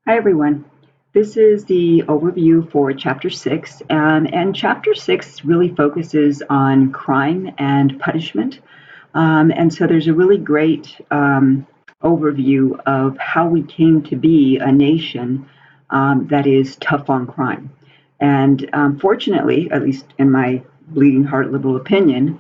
Hi, everyone. This is the overview for Chapter 6, and Chapter 6 really focuses on crime and punishment. And so there's a really great overview of how we came to be a nation that is tough on crime. And fortunately, at least in my bleeding heart liberal opinion,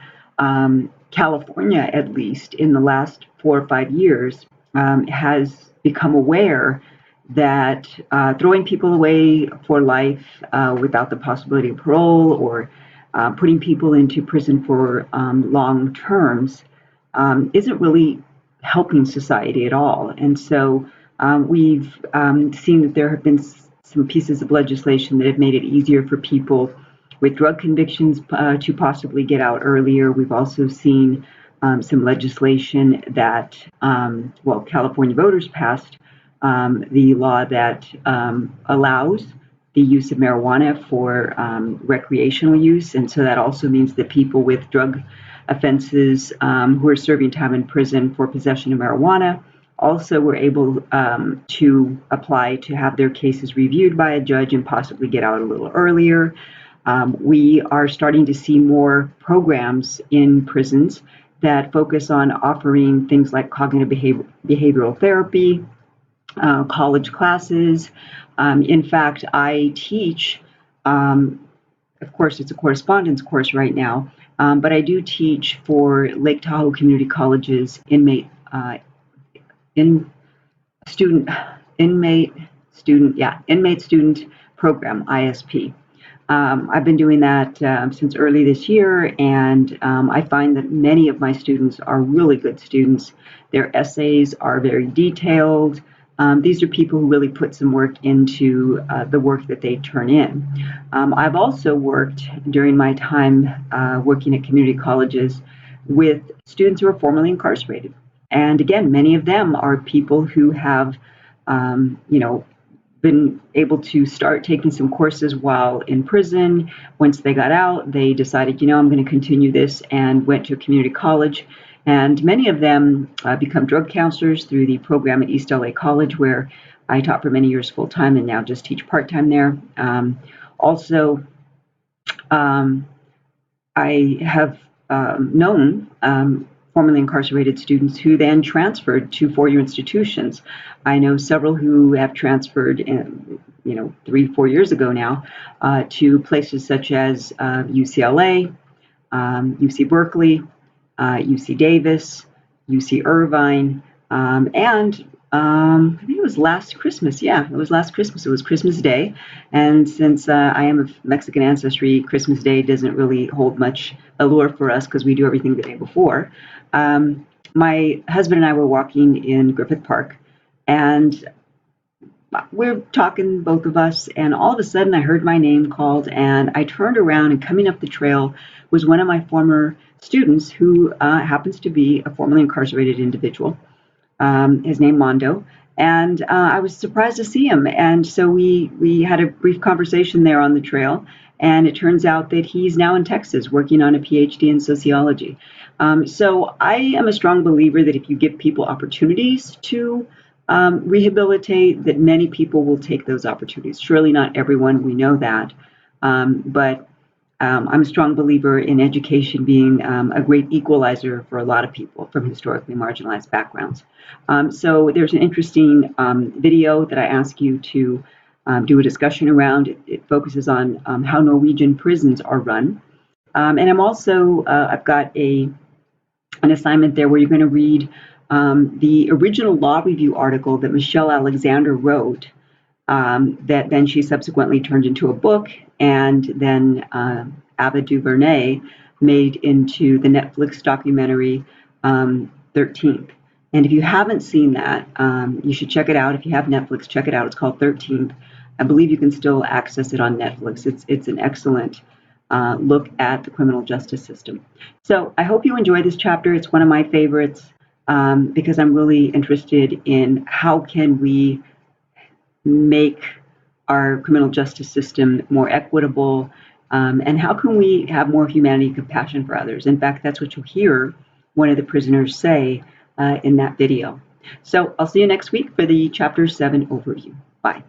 California, at least in the last 4 or 5 years, has become aware that throwing people away for life without the possibility of parole or putting people into prison for long terms isn't really helping society at all. And so we've seen that there have been some pieces of legislation that have made it easier for people with drug convictions to possibly get out earlier. We've also seen some legislation that, California voters passed the law that allows the use of marijuana for recreational use. And so that also means that people with drug offenses who are serving time in prison for possession of marijuana also were able to apply to have their cases reviewed by a judge and possibly get out a little earlier. We are starting to see more programs in prisons that focus on offering things like cognitive behavioral therapy, college classes. In fact, I teach, of course, it's a correspondence course right now, but I do teach for Lake Tahoe Community College's inmate student program, ISP. I've been doing that since early this year, and I find that many of my students are really good students. Their essays are very detailed. These are people who really put some work into the work that they turn in. I've also worked during my time working at community colleges with students who are formerly incarcerated. And again, many of them are people who have, been able to start taking some courses while in prison. Once they got out, they decided, I'm going to continue this and went to a community college. And many of them become drug counselors through the program at East LA College, where I taught for many years full time and now just teach part time there. Also, I have known formerly incarcerated students who then transferred to four-year institutions. I know several who have transferred, 3-4 years ago now, to places such as UCLA, UC Berkeley, UC Davis, UC Irvine, and I think it was last Christmas. Yeah, it was last Christmas. It was Christmas Day. And since I am of Mexican ancestry, Christmas Day doesn't really hold much allure for us because we do everything the day before. My husband and I were walking in Griffith Park, and we're talking, both of us, and all of a sudden I heard my name called, and I turned around, and coming up the trail was one of my former students who happens to be a formerly incarcerated individual. His name Mondo, and I was surprised to see him. And so we had a brief conversation there on the trail, and it turns out that he's now in Texas working on a PhD in sociology. So I am a strong believer that if you give people opportunities to rehabilitate, that many people will take those opportunities. Surely not everyone, we know that, but I'm a strong believer in education being a great equalizer for a lot of people from historically marginalized backgrounds. So there's an interesting video that I ask you to do a discussion around. It focuses on how Norwegian prisons are run. And I'm also, I've got an assignment there where you're going to read the original law review article that Michelle Alexander wrote, that then she subsequently turned into a book, and then Ava DuVernay made into the Netflix documentary 13th. And if you haven't seen that, you should check it out. If you have Netflix, check it out. It's called 13th. I believe you can still access it on Netflix. It's an excellent look at the criminal justice system. So I hope you enjoy this chapter. It's one of my favorites because I'm really interested in how can we make our criminal justice system more equitable, and how can we have more humanity and compassion for others. In fact, that's what you'll hear one of the prisoners say in that video. So I'll see you next week for the Chapter 7 overview. Bye.